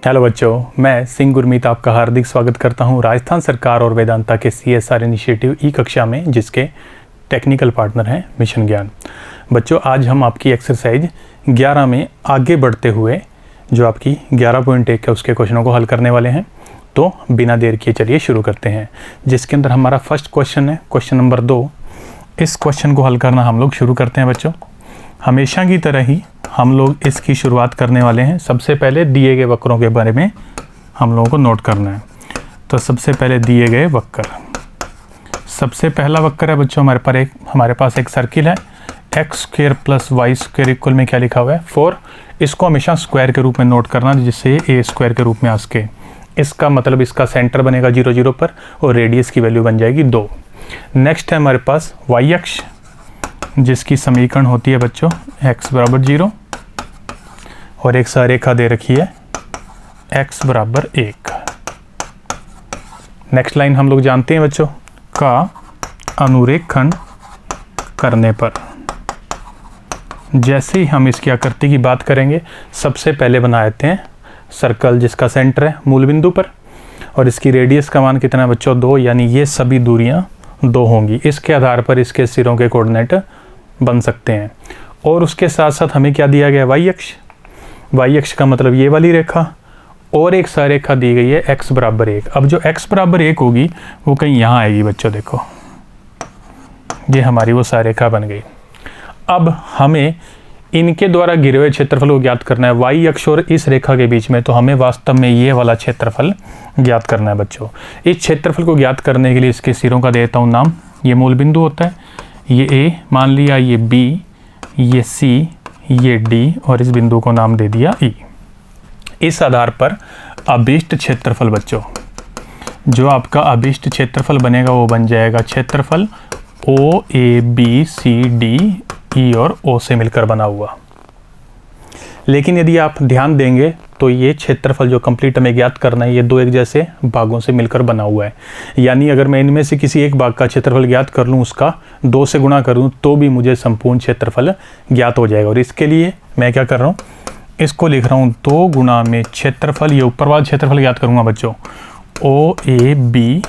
Hello बच्चों, मैं सिंह गुरमीत आपका हार्दिक स्वागत करता हूं राजस्थान सरकार और वेदांता के CSR इनिशिएटिव ई कक्षा में, जिसके टेक्निकल पार्टनर हैं मिशन ज्ञान। बच्चों, आज हम आपकी एक्सरसाइज 11 में आगे बढ़ते हुए जो आपकी 11.1 है उसके क्वेश्चनों को हल करने वाले हैं। तो बिना देर किए चलिए शुरू करते हैं, जिसके अंदर हमारा फर्स्ट क्वेश्चन है क्वेश्चन नंबर 2। इस क्वेश्चन को हल करना हम लोग शुरू करते हैं बच्चों। हमेशा की तरह ही हम लोग इसकी शुरुआत करने वाले हैं। सबसे पहले दिए गए वक्रों के बारे में हम लोगों को नोट करना है। तो सबसे पहले दिए गए वक्र, सबसे पहला वक्र है बच्चों हमारे पास एक सर्किल है x² + y² इक्वल में क्या लिखा हुआ है 4। इसको हमेशा स्क्वायर के रूप में नोट करना, जिससे a² के रूप में आ सके। इसका मतलब इसका सेंटर बनेगा 0 0 पर और रेडियस की वैल्यू बन जाएगी 2। नेक्स्ट है हमारे पास y अक्ष, जिसकी समीकरण होती है बच्चों x = 0 और एक सारेखा दे रखी है x = 1। नेक्स्ट लाइन हम लोग जानते हैं बच्चों, का अनुरेखण करने पर। जैसे ही हम इसकी आकृति की बात करेंगे, सबसे पहले बना देते हैं सर्कल जिसका सेंटर है मूल बिंदु पर, और इसकी रेडियस का मान कितना है बच्चों 2, यानी ये सभी दूरियां 2 होंगी। इसके आधार पर इसके सिरों के कोऑर्डिनेट बन सकते हैं। और उसके साथ साथ हमें क्या दिया गया y अक्ष। y अक्ष का मतलब ये वाली रेखा, और एक सारेखा दी गई है x = 1। अब जो x = 1 होगी वो कहीं यहाँ आएगी बच्चों। देखो ये हमारी वो सारेखा बन गई। अब हमें इनके द्वारा घिरे हुए क्षेत्रफल को ज्ञात करना है y अक्ष और इस रेखा के बीच में। तो हमें वास्तव में ये वाला क्षेत्रफल ज्ञात करना है बच्चों। इस क्षेत्रफल को ज्ञात करने के लिए इसके सिरों का देता हूँ नाम। ये मूल बिंदु होता है, ये a मान लिया, ये b, ये c, ये d, और इस बिंदु को नाम दे दिया e। इस आधार पर अभीष्ट क्षेत्रफल बच्चों, जो आपका अभीष्ट क्षेत्रफल बनेगा वो बन जाएगा क्षेत्रफल OABCD E और O से मिलकर बना हुआ। लेकिन यदि आप ध्यान देंगे तो ये क्षेत्रफल जो कंप्लीट हमें ज्ञात करना है, ये 2 एक जैसे भागों से मिलकर बना हुआ है। यानी अगर मैं इनमें से किसी एक भाग का क्षेत्रफल ज्ञात कर लूँ, उसका 2 से गुणा कर दूँ, तो भी मुझे संपूर्ण क्षेत्रफल ज्ञात हो जाएगा। और इसके लिए मैं क्या कर रहा हूँ, इसको लिख रहा हूँ 2 गुणा में क्षेत्रफल, ये ऊपर वाला क्षेत्रफल ज्ञात करूँगा बच्चों OABCO।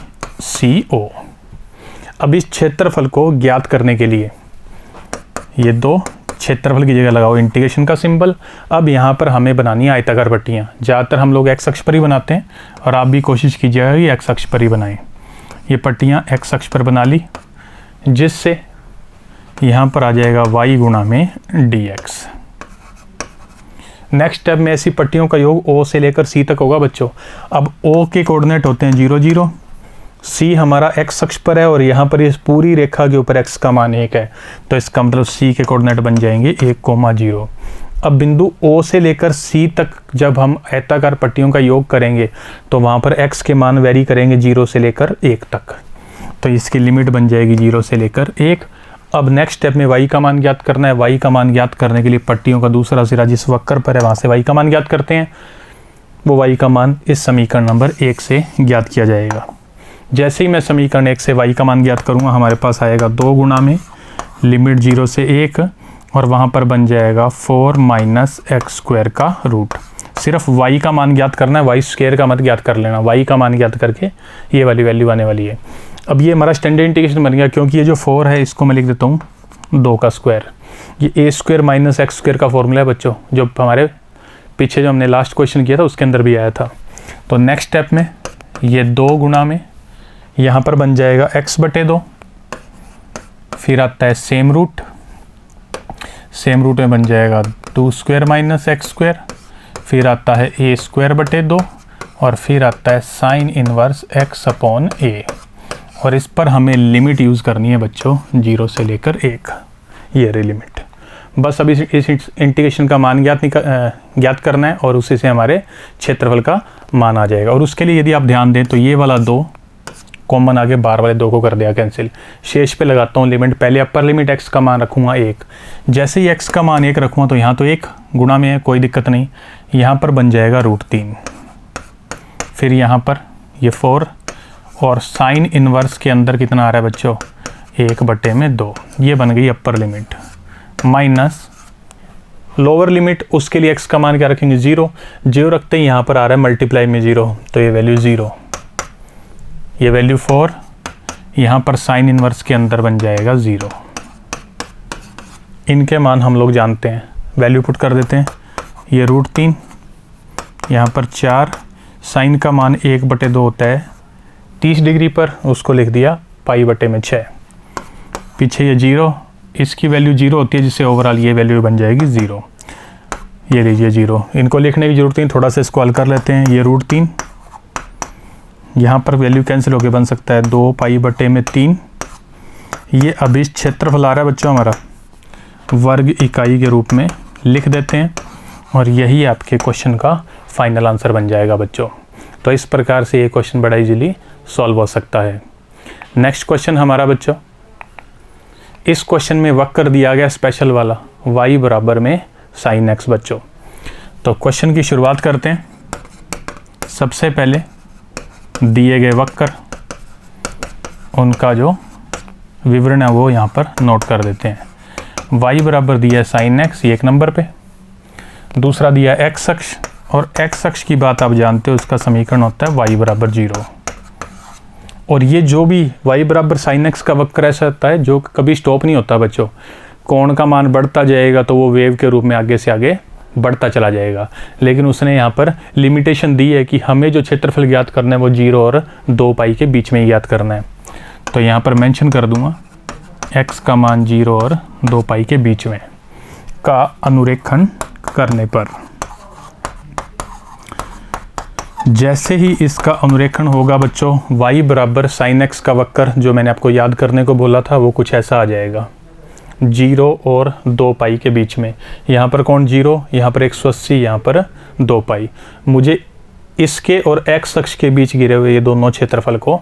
अब इस क्षेत्रफल को ज्ञात करने के लिए ये 2 क्षेत्रफल की जगह लगाओ इंटीग्रेशन का सिंबल। अब यहाँ पर हमें बनानी है आयताकार पट्टियाँ। ज़्यादातर हम लोग x अक्ष पर ही बनाते हैं, और आप भी कोशिश कीजिएगा कि x अक्ष पर ही बनाएं। ये पट्टियाँ x अक्ष पर बना ली, जिससे यहाँ पर आ जाएगा y × dx। नेक्स्ट स्टेप में ऐसी पट्टियों का योग O से लेकर C तक होगा बच्चों। अब O के कोऑर्डिनेट होते हैं 0 0, C हमारा x अक्ष पर है, और यहाँ पर इस पूरी रेखा के ऊपर x का मान 1 है। तो इसका मतलब C के कोऑर्डिनेट बन जाएंगे 1, 0। अब बिंदु O से लेकर C तक जब हम आयताकार पट्टियों का योग करेंगे, तो वहाँ पर x के मान वेरी करेंगे 0 से लेकर 1 तक। तो इसकी लिमिट बन जाएगी 0 से लेकर 1। अब नेक्स्ट स्टेप में y का मान ज्ञात करना है। y का मान ज्ञात करने के लिए पट्टियों का दूसरा सिरा जिस वक्र पर है वहाँ से y का मान ज्ञात करते हैं। वो y का मान इस समीकरण नंबर 1 से ज्ञात किया जाएगा। जैसे ही मैं समीकरण 1 से y का मान ज्ञात करूँगा, हमारे पास आएगा 2 गुणा में लिमिट 0 से 1, और वहाँ पर बन जाएगा 4 - x² का रूट। सिर्फ y का मान ज्ञात करना है, y² का मत ज्ञात कर लेना। y का मान ज्ञात करके ये वाली वैल्यू आने वाली है। अब ये हमारा स्टैंडर्ड इंटीग्रेशन बन गया, क्योंकि ये जो 4 है इसको मैं लिख देता हूँ 2 का स्क्वायर। ये a² - x² का फॉर्मूला है बच्चों, जो हमारे पीछे जो हमने लास्ट क्वेश्चन किया था उसके अंदर भी आया था। तो नेक्स्ट स्टेप में ये 2 गुणा में यहाँ पर बन जाएगा x/2, फिर आता है सेम रूट में बन जाएगा 2² - x², फिर आता है a²/2, और फिर आता है साइन इनवर्स x/a। और इस पर हमें लिमिट यूज़ करनी है बच्चों 0 से लेकर 1, ये रही लिमिट। बस अभी इस इंटीग्रेशन का मान ज्ञात करना है, और उसी से हमारे क्षेत्रफल का मान आ जाएगा। और उसके लिए यदि आप ध्यान दें तो ये वाला 2 कॉमन आगे बाहर वाले 2 को कर दिया कैंसिल। शेष पे लगाता हूँ लिमिट। पहले अपर लिमिट x का मान रखूँगा 1। जैसे ही x का मान 1 रखूँगा तो यहाँ तो 1 गुणा में है, कोई दिक्कत नहीं। यहाँ पर बन जाएगा √3, फिर यहाँ पर ये 4, और साइन इनवर्स के अंदर कितना आ रहा है बच्चों 1/2। ये बन गई upper limit, minus lower limit, उसके लिए x का मान क्या रखेंगे 0, 0 रखते हैं, यहाँ पर आ रहा है मल्टीप्लाई में 0, तो ये वैल्यू 0, ये वैल्यू 4, यहाँ पर साइन इनवर्स के अंदर बन जाएगा 0। इनके मान हम लोग जानते हैं, वैल्यू पुट कर देते हैं, ये √3, यहाँ पर 4, साइन का मान 1/2 होता है 30 डिग्री पर, उसको लिख दिया π/6, पीछे ये 0, इसकी वैल्यू 0 होती है, जिससे ओवरऑल ये वैल्यू बन जाएगी 0। ये लीजिए 0, इनको लिखने की जरूरत नहीं, थोड़ा सा इसको हल कर लेते हैं। ये √3, यहाँ पर वैल्यू कैंसिल होकर बन सकता है 2π/3। ये अभिष्ट क्षेत्रफल आ रहा है बच्चों हमारा वर्ग इकाई के रूप में, लिख देते हैं, और यही आपके क्वेश्चन का फाइनल आंसर बन जाएगा बच्चों। तो इस प्रकार से ये क्वेश्चन बड़ा इजीली सॉल्व हो सकता है। नेक्स्ट क्वेश्चन हमारा बच्चों, इस क्वेश्चन में वक्र दिया गया स्पेशल वाला y बराबर में sin x बच्चों। तो क्वेश्चन की शुरुआत करते हैं। सबसे पहले दिए गए वक्र, उनका जो विवरण है वो यहाँ पर नोट कर देते हैं। y बराबर दिया है sin x, ये 1 नंबर पे। दूसरा दिया x अक्ष, और x अक्ष की बात आप जानते हो, उसका समीकरण होता है y बराबर 0। और ये जो भी y बराबर sin x का वक्र ऐसा होता है जो कभी स्टॉप नहीं होता बच्चों। कोण का मान बढ़ता जाएगा तो वो वेव के रूप में आगे से आगे बढ़ता चला जाएगा, लेकिन उसने यहाँ पर लिमिटेशन दी है कि हमें जो क्षेत्रफल ज्ञात करना है वो 0 और 2π के बीच में ही ज्ञात करना है। तो यहाँ पर मेंशन कर दूंगा x का मान 0 और 2π के बीच में का अनुरेखण करने पर, जैसे ही इसका अनुरेखण होगा बच्चों, y बराबर sin x का वक्र जो मैंने आपको याद करने को बोला था वो कुछ ऐसा आ जाएगा 0 और 2π के बीच में। यहाँ पर कौन 0, यहाँ पर 180, यहाँ पर 2π। मुझे इसके और x अक्ष के बीच गिरे हुए ये दोनों क्षेत्रफल को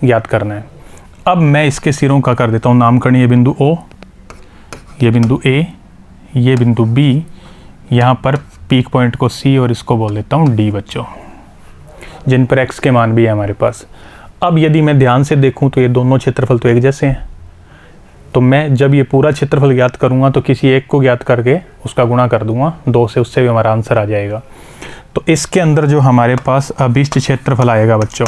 याद करना है। अब मैं इसके सिरों का कर देता हूँ नामकरण। ये बिंदु O, ये बिंदु A, ये बिंदु B, यहाँ पर पीक पॉइंट को C और इसको बोल देता हूँ D बच्चों, जिन पर x के मान भी है हमारे पास। अब यदि मैं ध्यान से देखूं तो ये दोनों क्षेत्रफल तो एक जैसे हैं, तो मैं जब ये पूरा क्षेत्रफल ज्ञात करूंगा तो किसी एक को ज्ञात करके उसका गुणा कर दूंगा 2 से, उससे भी हमारा आंसर आ जाएगा। तो इसके अंदर जो हमारे पास अभिष्ट क्षेत्रफल आएगा बच्चों,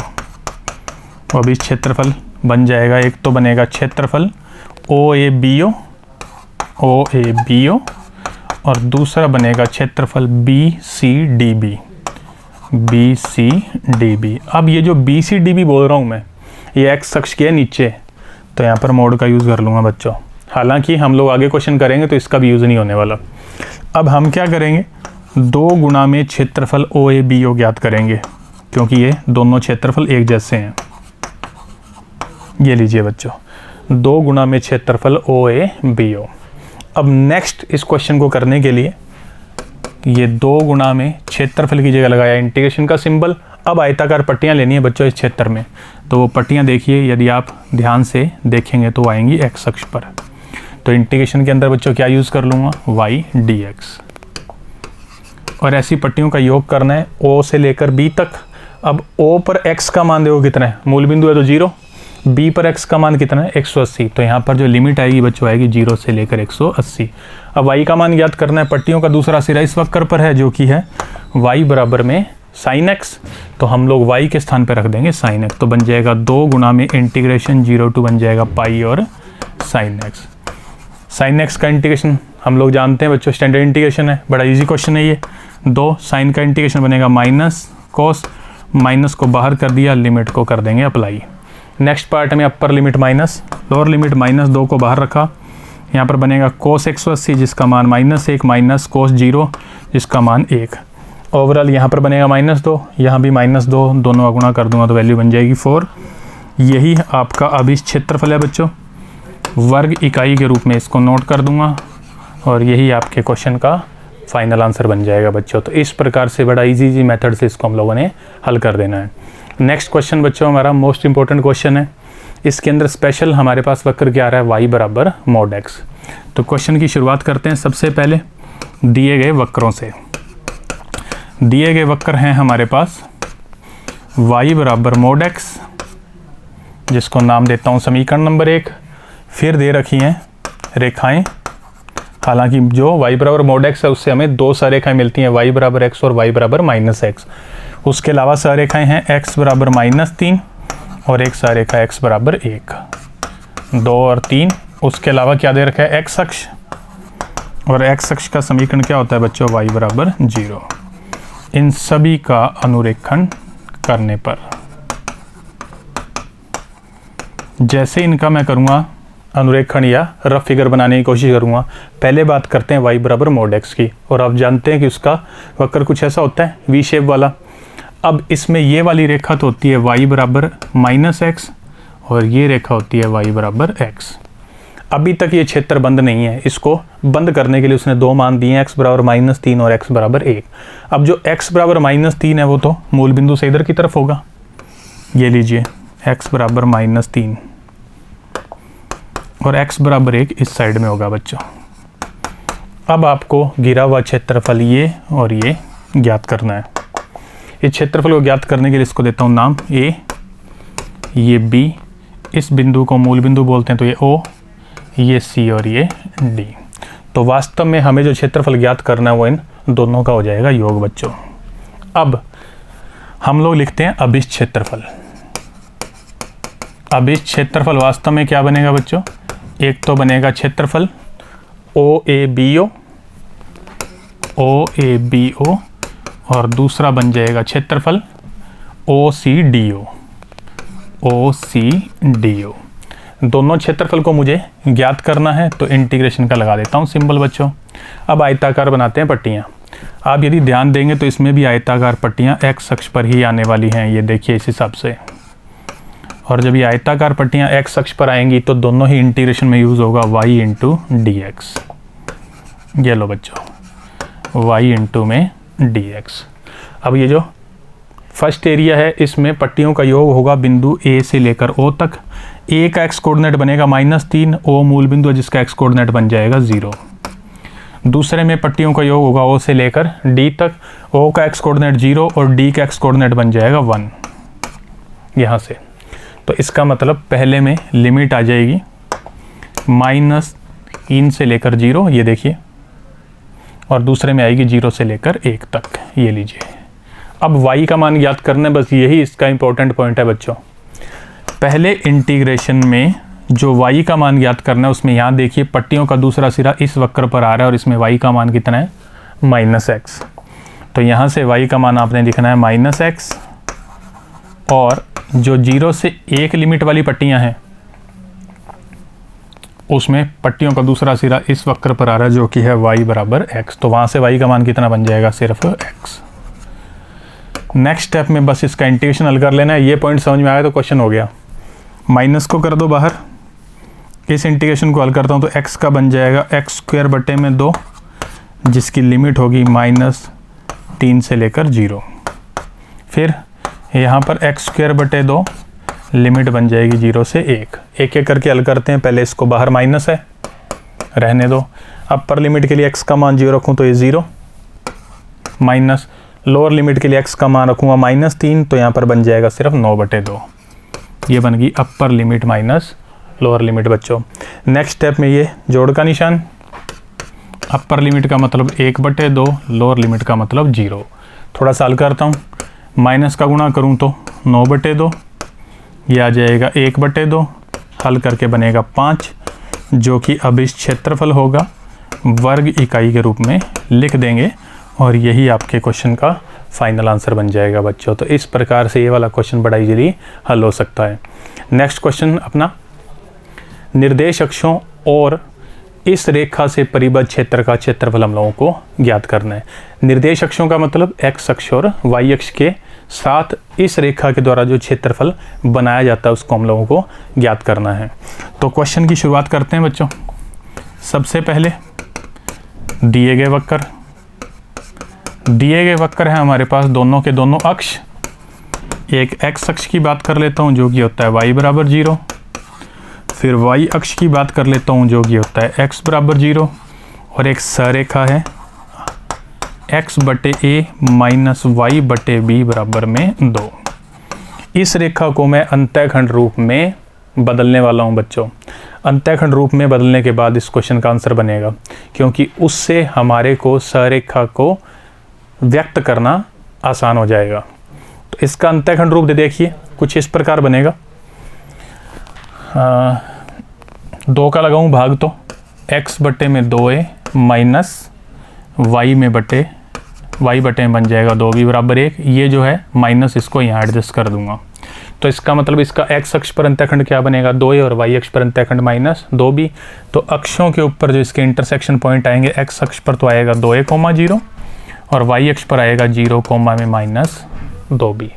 वो अभिष्ट क्षेत्रफल बन जाएगा, एक तो बनेगा क्षेत्रफल OABO, और दूसरा बनेगा क्षेत्रफल BCDB। अब ये जो BCDB बोल रहा हूँ मैं, ये x अक्ष के नीचे, तो यहाँ पर मोड का यूज़ कर लूँगा बच्चों। हालांकि हम लोग आगे क्वेश्चन करेंगे तो इसका भी यूज़ नहीं होने वाला। अब हम क्या करेंगे, 2 गुना में क्षेत्रफल OABO ज्ञात करेंगे, क्योंकि ये दोनों क्षेत्रफल एक जैसे हैं। ये लीजिए बच्चों, 2 गुना में क्षेत्रफल OABO। अब नेक्स्ट इस क्वेश्चन को करने के लिए ये 2 गुना में क्षेत्रफल की जगह लगाया इंटीग्रेशन का सिंबल। अब आयताकार पट्टियाँ लेनी है बच्चों इस क्षेत्र में, तो वो पट्टियाँ देखिए, यदि आप ध्यान से देखेंगे तो आएंगी x अक्ष पर। तो इंटीग्रेशन के अंदर बच्चों क्या यूज़ कर लूँगा, y dx, और ऐसी पट्टियों का योग करना है O से लेकर B तक। अब O पर x का मान देखो कितना है, मूल बिंदु है तो 0, B पर x का मान कितना है 180, तो यहाँ पर जो लिमिट आएगी बच्चों आएगी 0 से लेकर 180। अब y का मान ज्ञात करना है, पट्टियों का दूसरा सिरा इस वक्र पर है जो कि है y बराबर में sin x, तो हम लोग y के स्थान पर रख देंगे sin x, तो बन जाएगा 2 गुना में इंटीग्रेशन 0 to बन जाएगा पाई और sin x। sin x का इंटीग्रेशन हम लोग जानते हैं बच्चों, स्टैंडर्ड इंटीग्रेशन है, बड़ा इजी क्वेश्चन है ये। 2 sin का इंटीग्रेशन बनेगा माइनस cos, माइनस को बाहर कर दिया, लिमिट को कर देंगे अप्लाई। नेक्स्ट पार्ट में upper limit minus, lower limit -2 को बाहर रखा, यहाँ पर बनेगा cos 180 जिसका मान -1 माइनस cos 0 जिसका मान 1। ओवरऑल यहाँ पर बनेगा -2, यहाँ भी -2, दोनों का गुणा कर दूंगा तो वैल्यू बन जाएगी 4। यही आपका अभिष्ट क्षेत्रफल है बच्चों, वर्ग इकाई के रूप में इसको नोट कर दूंगा, और यही आपके क्वेश्चन का फाइनल आंसर बन जाएगा बच्चों। तो इस प्रकार से बड़ा इजी मेथड से इसको हम लोगों ने हल कर देना है। नेक्स्ट क्वेश्चन बच्चों हमारा मोस्ट इंपॉर्टेंट क्वेश्चन है। इसके अंदर स्पेशल हमारे पास वक्र क्या आ रहा है, y बराबर mod x। तो क्वेश्चन की शुरुआत करते हैं सबसे पहले दिए गए वक्रों से। दिए गए वक्र हैं हमारे पास y बराबर mod x, जिसको नाम देता हूँ समीकरण नंबर 1। फिर दे रखी हैं रेखाएं, हालांकि जो y बराबर mod x है उससे हमें दो सररेखाएं मिलती हैं, y बराबर x और y बराबर -x। उसके अलावा सररेखाएं हैं x बराबर -3 और एक सररेखा x बराबर 1, 2 और 3। उसके अलावा क्या दे रखा है, x अक्ष, और x अक्ष का समीकरण क्या होता है बच्चों, y बराबर 0। इन सभी का अनुरेखण करने पर जैसे इनका मैं करूँगा अनुरेखण या रफ फिगर बनाने की कोशिश करूँगा। पहले बात करते हैं y बराबर mod x की, और आप जानते हैं कि उसका वक्र कुछ ऐसा होता है वी शेप वाला। अब इसमें ये वाली रेखा तो होती है y बराबर -x और ये रेखा होती है y बराबर x। अभी तक ये क्षेत्र बंद नहीं है, इसको बंद करने के लिए उसने दो मान दिए हैं, x बराबर -3 और x बराबर 1। अब जो x बराबर -3 है वो तो मूल बिंदु से इधर की तरफ होगा, ये लीजिए x बराबर -3 और x बराबर 1 इस साइड में होगा बच्चों। अब आपको गिरा हुआ क्षेत्रफल ये और ये ज्ञात करना है। इस क्षेत्रफल को ज्ञात करने के लिए इसको देता हूँ नाम a, ये b, इस बिंदु को मूल बिंदु बोलते हैं तो ये o, ये c और ये d। तो वास्तव में हमें जो क्षेत्रफल ज्ञात करना है वो इन दोनों का हो जाएगा योग बच्चों। अब हम लोग लिखते हैं अभिष्ट क्षेत्रफल। अभिष्ट क्षेत्रफल वास्तव में क्या बनेगा बच्चों, एक तो बनेगा क्षेत्रफल OABO और दूसरा बन जाएगा क्षेत्रफल OCDO। दोनों क्षेत्रफल को मुझे ज्ञात करना है तो इंटीग्रेशन का लगा देता हूँ सिंबल बच्चों। अब आयताकार बनाते हैं पट्टियाँ। आप यदि ध्यान देंगे तो इसमें भी आयताकार पट्टियाँ x अक्ष पर ही आने वाली हैं, ये देखिए इस हिसाब से। और जब ये आयताकार पट्टियाँ x अक्ष पर आएंगी तो दोनों ही इंटीग्रेशन में यूज़ होगा y इंटू dx। ये लो बच्चों y इंटू में dx। अब ये जो फर्स्ट एरिया है इसमें पट्टियों का योग होगा बिंदु A से लेकर O तक। A का x कोऑर्डिनेट बनेगा -3, O मूल बिंदु है जिसका x कोऑर्डिनेट बन जाएगा 0। दूसरे में पट्टियों का योग होगा O से लेकर D तक, O का x कोऑर्डिनेट 0 और D का x कोऑर्डिनेट बन जाएगा 1 यहाँ से। तो इसका मतलब पहले में लिमिट आ जाएगी -3 से लेकर 0, ये देखिए, और दूसरे में आएगी 0 से लेकर 1 तक, ये लीजिए। अब y का मान याद करना है, बस यही इसका इंपॉर्टेंट पॉइंट है बच्चों। पहले इंटीग्रेशन में जो y का मान याद करना है उसमें यहाँ देखिए पट्टियों का दूसरा सिरा इस वक्र पर आ रहा है और इसमें y का मान कितना है, -x। तो यहाँ से y का मान आपने लिखना है -x, और जो 0 से 1 लिमिट वाली पट्टियाँ हैं उसमें पट्टियों का दूसरा सिरा इस वक्र पर आ रहा है जो कि है y बराबर x। तो वहाँ से y का मान कितना बन जाएगा, सिर्फ x। नेक्स्ट स्टेप में बस इसका इंटीग्रेशन हल कर लेना है। ये पॉइंट समझ में आया तो क्वेश्चन हो गया। माइनस को कर दो बाहर, इस इंटीग्रेशन को हल करता हूँ तो x का बन जाएगा x² बटे में 2, जिसकी लिमिट होगी -3 से लेकर 0। फिर यहाँ पर x² बटे 2 लिमिट बन जाएगी 0 से 1। एक एक करके हल करते हैं। पहले इसको बाहर माइनस है, रहने दो। अपर लिमिट के लिए x का मान 0 रखूँ तो ये 0, माइनस लोअर लिमिट के लिए x का मान रखूँगा -3, तो यहाँ पर बन जाएगा सिर्फ 9 बटे 2। ये बन गई upper limit minus lower limit बच्चों। नेक्स्ट स्टेप में ये जोड़ का निशान, अपर लिमिट का मतलब 1 बटे 2, लोअर लिमिट का मतलब 0। थोड़ा सा हल करता हूँ, माइनस का गुणा करूँ तो 9 बटे 2, ये आ जाएगा 1 बटे 2, हल करके बनेगा 5, जो कि अभिष्ट क्षेत्रफल होगा, वर्ग इकाई के रूप में लिख देंगे और यही आपके क्वेश्चन का फाइनल आंसर बन जाएगा बच्चों। तो इस प्रकार से ये वाला क्वेश्चन बड़ा इजीली हल हो सकता है। नेक्स्ट क्वेश्चन अपना, निर्देश अक्षों और इस रेखा से परिबद्ध क्षेत्र का क्षेत्रफल हम लोगों को ज्ञात करना है। निर्देश अक्षों का मतलब x अक्ष और y अक्ष के साथ इस रेखा के द्वारा जो क्षेत्रफल बनाया जाता है उसको हम लोगों को ज्ञात करना है। तो क्वेश्चन की शुरुआत करते हैं बच्चों। सबसे पहले दिए गए वक्र है हमारे पास, दोनों के दोनों अक्ष। एक x अक्ष की बात कर लेता हूँ जो कि होता है y बराबर 0, फिर y अक्ष की बात कर लेता हूँ जो कि होता है x बराबर 0, और एक सरेखा है x बटे a माइनस y बटे b बराबर में 2। इस रेखा को मैं अंतःखंड रूप में बदलने वाला हूँ बच्चों। अंतःखंड रूप में बदलने के बाद इस क्वेश्चन का आंसर बनेगा, क्योंकि उससे हमारे को सरेखा को व्यक्त करना आसान हो जाएगा। तो इसका अंतःखंड रूप देखिए कुछ इस प्रकार बनेगा। 2 का लगाऊं भाग तो x बटे में 2a माइनस y बटे में बन जाएगा 2b बराबर 1। ये जो है माइनस इसको यहाँ एडजस्ट कर दूंगा। तो इसका मतलब इसका x अक्ष पर अंतःखंड क्या बनेगा 2a और y अक्ष पर अंतःखंड माइनस 2b। तो अक्षों के ऊपर जो इसके इंटरसेक्शन पॉइंट आएंगे, x अक्ष पर तो आएगा 2a, 0 और y अक्ष पर आएगा 0, में माइनस 2b।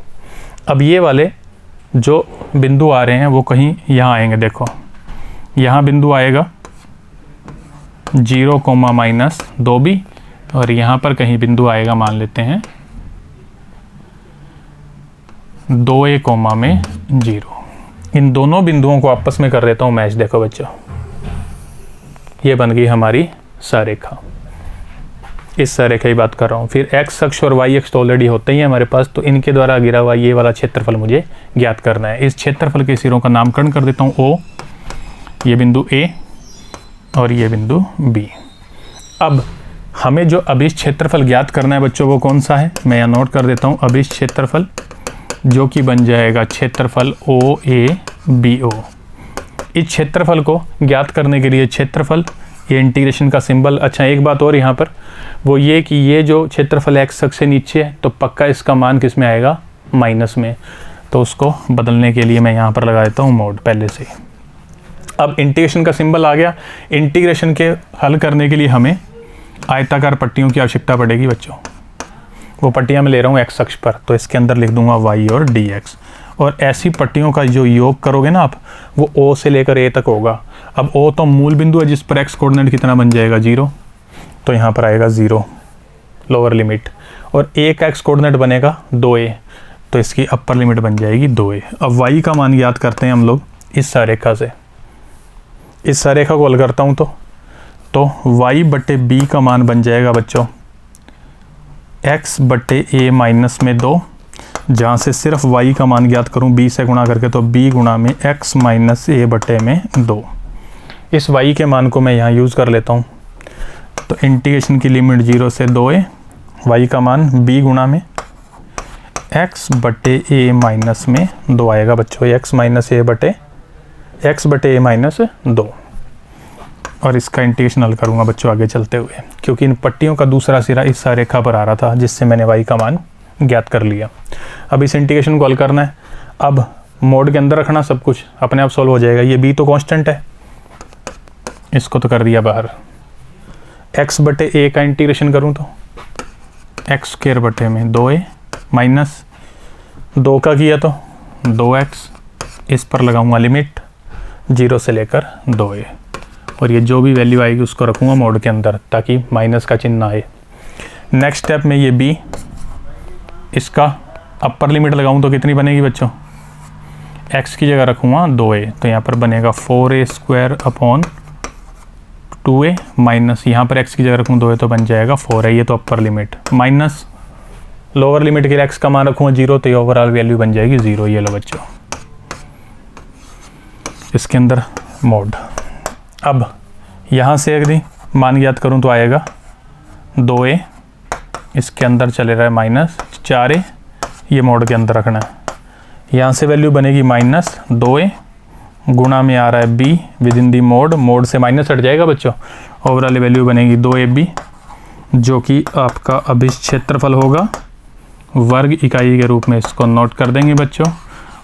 अब ये वाले जो बिंदु आ रहे हैं वो कहीं यहाँ आएंगे। देखो यहाँ बिंदु आएगा 0, माइनस 2b और यहाँ पर कहीं बिंदु आएगा, मान लेते हैं 2a, में 0। इन दोनों बिंदुओं को आपस में कर देता हूँ मैच। देखो बच्चों, ये बन गई हमारी सरेखा। इस सरेखा की बात कर रहा हूँ। फिर x अक्ष और y अक्ष तो ऑलरेडी होते ही है हमारे पास, तो इनके द्वारा गिरा हुआ ये वाला क्षेत्रफल मुझे ज्ञात करना है। इस क्षेत्रफल के सिरों का नामकरण कर देता हूँ O, ये बिंदु A और ये बिंदु B। अब हमें जो अभिष्ट क्षेत्रफल ज्ञात करना है बच्चों, वो कौन सा है, मैं यहाँ नोट कर देता हूँ। अभिष्ट क्षेत्रफल जो कि बन जाएगा क्षेत्रफल OABO। इस क्षेत्रफल को ज्ञात करने के लिए क्षेत्रफल, ये इंटीग्रेशन का सिंबल। अच्छा, एक बात और यहाँ पर, वो ये कि ये जो क्षेत्रफल x अक्ष से नीचे है तो पक्का इसका मान किस में आएगा, माइनस में। तो उसको बदलने के लिए मैं यहाँ पर लगा देता हूँ मोड पहले से। अब इंटीग्रेशन का सिंबल आ गया। इंटीग्रेशन के हल करने के लिए हमें आयताकार पट्टियों की आवश्यकता पड़ेगी बच्चों। वो पट्टियाँ मैं ले रहा हूँ x अक्ष पर, तो इसके अंदर लिख दूंगा y और dx। और ऐसी पट्टियों का जो योग करोगे ना आप, वो O से लेकर A तक होगा। अब O तो मूल बिंदु है जिस पर x कोऑर्डिनेट कितना बन जाएगा 0, तो यहाँ पर आएगा 0 लोअर लिमिट, और A का x कोऑर्डिनेट बनेगा 2a, तो इसकी अपर लिमिट बन जाएगी 2a। अब y का मान याद करते हैं हम लोग इस सरेखा से। इस सरेखा को हल करता हूँ तो y बटे b का मान बन जाएगा बच्चों x बटे a माइनस में 2, जहाँ से सिर्फ y का मान ज्ञात करूँ b से गुणा करके, तो b गुणा में x माइनस a बटे में 2। इस y के मान को मैं यहाँ यूज़ कर लेता हूँ। तो इंटीग्रेशन की लिमिट 0 से 2a, y का मान b गुणा में x बटे a माइनस में 2 आएगा बच्चों। x बटे a माइनस 2। और इसका इंटीग्रेशन हल करूँगा बच्चों आगे चलते हुए, क्योंकि इन पट्टियों का दूसरा सिरा इस रेखा पर आ रहा था, जिससे मैंने y का मान ज्ञात कर लिया। अब इस इंटीग्रेशन को हल करना है। अब मोड के अंदर रखना, सब कुछ अपने आप सॉल्व हो जाएगा। ये b तो कांस्टेंट है, इसको तो कर दिया बाहर। x बटे a का इंटीग्रेशन करूँ तो x स्क्वायर बटे में 2a माइनस 2 का किया तो 2x, इस पर लगाऊंगा लिमिट 0 से लेकर 2a, और ये जो भी वैल्यू आएगी उसको रखूँगा मोड के अंदर, ताकि माइनस का चिन्ह आए। नेक्स्ट स्टेप में ये b, इसका अपर लिमिट लगाऊं तो कितनी बनेगी बच्चों, x की जगह रखूँगा 2a, तो यहाँ पर बनेगा 4a square upon 2a minus, यहाँ पर x की जगह रखूँ 2a तो बन जाएगा 4a। ये तो upper limit, minus lower limit के लिए x का मान रखूँगा 0, तो ये ओवरऑल वैल्यू बन जाएगी 0। ये लो बच्चों, इसके अंदर मोड। अब यहाँ से यदि मान ज्ञात करूँ तो आएगा 2a, इसके अंदर चले रहा है माइनस 4a, ये मोड के अंदर रखना है। यहाँ से वैल्यू बनेगी माइनस 2a, गुणा में आ रहा है b with in the mode, mode से माइनस हट जाएगा बच्चों। ओवरऑल वैल्यू बनेगी 2ab, जो कि आपका अभिष्ट क्षेत्रफल होगा वर्ग इकाई के रूप में। इसको नोट कर देंगे बच्चों,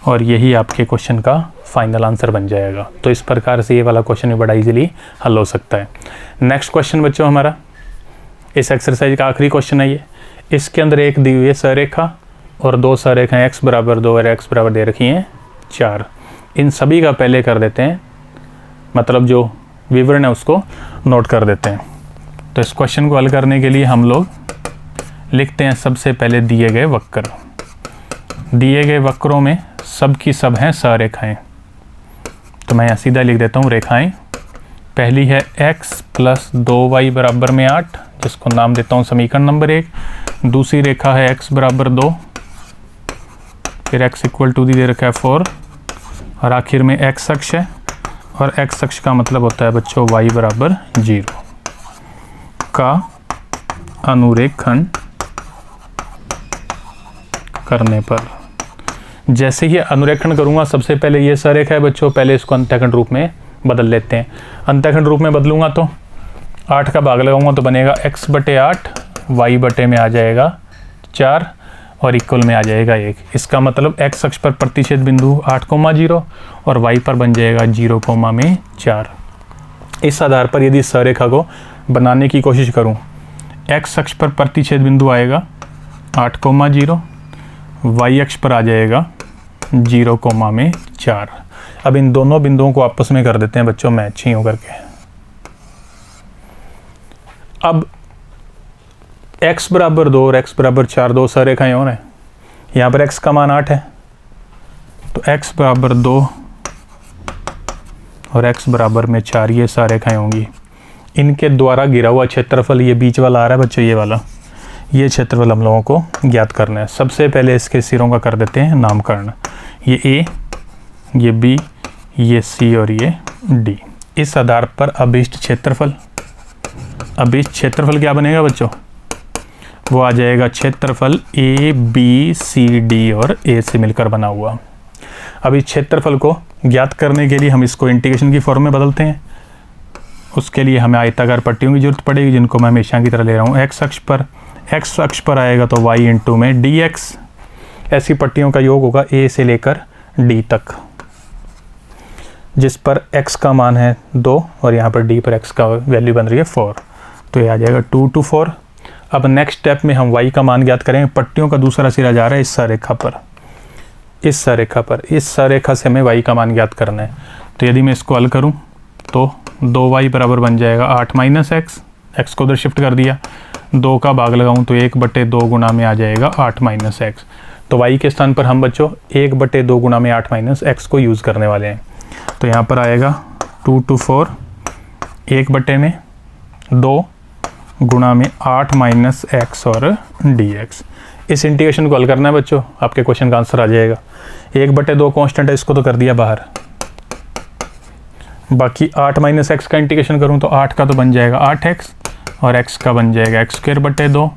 और यही आपके क्वेश्चन का फाइनल आंसर बन जाएगा। तो इस प्रकार से ये वाला क्वेश्चन भी बड़ा इजीली हल हो सकता है। नेक्स्ट क्वेश्चन बच्चों, हमारा इस एक्सरसाइज का आखिरी क्वेश्चन है ये। इसके अंदर एक दी हुई है सरेखा और 2 सरेखाएं x बराबर 2 और x बराबर दे रखी हैं 4। इन सभी का पहले कर देते हैं, मतलब जो विवरण है उसको नोट कर देते हैं। तो इस क्वेश्चन को हल करने के लिए हम लोग लिखते हैं सबसे पहले दिए गए वक्र। दिए गए वक्रों में सब की सब हैं सरेखाएं, तो मैं यहाँ सीधा लिख देता हूँ रेखाएं। पहली है x प्लस 2y बराबर में 8, जिसको नाम देता हूँ समीकरण नंबर 1। दूसरी रेखा है x बराबर 2, फिर x इक्वल टू दे रखा है 4, और आखिर में x अक्ष है, और x अक्ष का मतलब होता है बच्चों y बराबर 0 का अनुरेखण करने पर। जैसे ही अनुरेखण करूंगा, सबसे पहले ये सररेखा है बच्चों, पहले इसको अंतःखंड रूप में बदल लेते हैं। अंतःखंड रूप में बदलूंगा तो 8 का भाग लगाऊंगा तो बनेगा x बटे 8, y बटे में आ जाएगा 4 और इक्वल में आ जाएगा 1। इसका मतलब x अक्ष पर प्रतिच्छेद बिंदु 8,0 और y पर बन जाएगा 0,4। इस आधार पर यदि सररेखा को बनाने की कोशिश करूं, x अक्ष पर प्रतिच्छेद बिंदु आएगा 8,0, y अक्ष पर आ जाएगा 0,4। अब इन दोनों बिंदुओं को आपस में कर देते हैं बच्चों मैच ही होकर के। अब x बराबर 2 और x बराबर 4 दो सररेखाएं और हैं। यहाँ पर x का मान 8 है, तो x बराबर 2 और x बराबर में 4 ये सररेखाएं होंगी। इनके द्वारा गिरा हुआ क्षेत्रफल, ये बीच वाला आ रहा है बच्चों, ये वाला, ये क्षेत्रफल हम लोगों को ज्ञात करना है। सबसे पहले इसके सिरों का कर देते हैं नामकरण। ये a, ये b, ये c और ये d। इस आधार पर अभीष्ट क्षेत्रफल, अभीष्ट क्षेत्रफल क्या बनेगा बच्चों? वो आ जाएगा क्षेत्रफल a b c d और a से मिलकर बना हुआ। अब इस क्षेत्रफल को ज्ञात करने के लिए हम इसको इंटीग्रेशन की फॉर्म में बदलते हैं। उसके लिए हमें आयताकार पट्टियों की जरूरत पड़ेगी, जिनको मैं हमेशा की तरह ले रहा हूँ। x अक्ष पर आएगा तो y इंटू में dx। ऐसी पट्टियों का योग होगा a से लेकर d तक, जिस पर x का मान है 2 और यहाँ पर d पर x का वैल्यू बन रही है 4, तो ये आ जाएगा 2 to 4। अब नेक्स्ट स्टेप में हम y का मान ज्ञात करेंगे। पट्टियों का दूसरा सिरा जा रहा है इस सररेखा पर, इस सररेखा पर। इस सररेखा से हमें y का मान ज्ञात करना है। तो यदि मैं इसको हल करूं तो 2y बराबर बन जाएगा 8 माइनस एक्स, एक्स को उधर शिफ्ट कर दिया। 2 का भाग लगाऊं तो 1/2 गुना में आ जाएगा 8 माइनस एक्स। तो y के स्थान पर हम बच्चों 1/2 गुना में 8 माइनस एक्स को यूज़ करने वाले हैं। तो यहाँ पर आएगा 2 to 4, 1/2 गुणा में 8 माइनस एक्स और dx। इस इंटीग्रेशन को हल करना है बच्चों, आपके क्वेश्चन का आंसर आ जाएगा। 1/2 कांस्टेंट है, इसको तो कर दिया बाहर। बाकी 8 माइनस एक्स का इंटीग्रेशन करूं तो 8 का तो बन जाएगा 8x और x का बन जाएगा x²/2।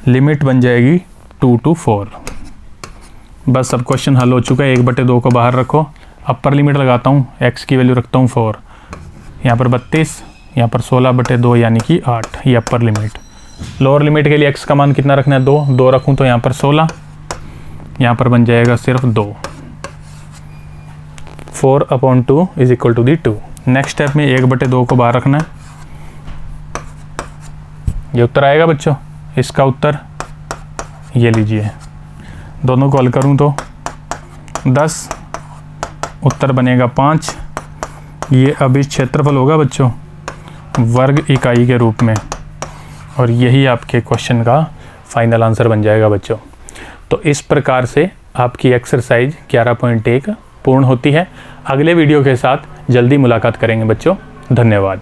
लिमिट बन जाएगी 2 to 4। बस अब क्वेश्चन हल हो चुका है। 1/2 को बाहर रखो, अपर लिमिट लगाता हूँ, x की वैल्यू रखता हूँ 4, यहाँ पर 32, यहाँ पर 16/2 यानी कि 8, ये अपर लिमिट। लोअर लिमिट के लिए x का मान कितना रखना है? 2 रखूँ तो यहाँ पर 16, यहाँ पर बन जाएगा सिर्फ 2। 4/2 is equal to 2। Next step में 1/2 को बाहर रखना है। ये उत्तर आएगा बच्चों। इसका उत्तर ये लीजिए, दोनों को हल करूँ तो 10, उत्तर बनेगा 5। ये अभीष्ट क्षेत्रफल होगा बच्चों वर्ग इकाई के रूप में, और यही आपके क्वेश्चन का फाइनल आंसर बन जाएगा बच्चों। तो इस प्रकार से आपकी एक्सरसाइज 11.1 पूर्ण होती है। अगले वीडियो के साथ जल्दी मुलाकात करेंगे बच्चों। धन्यवाद।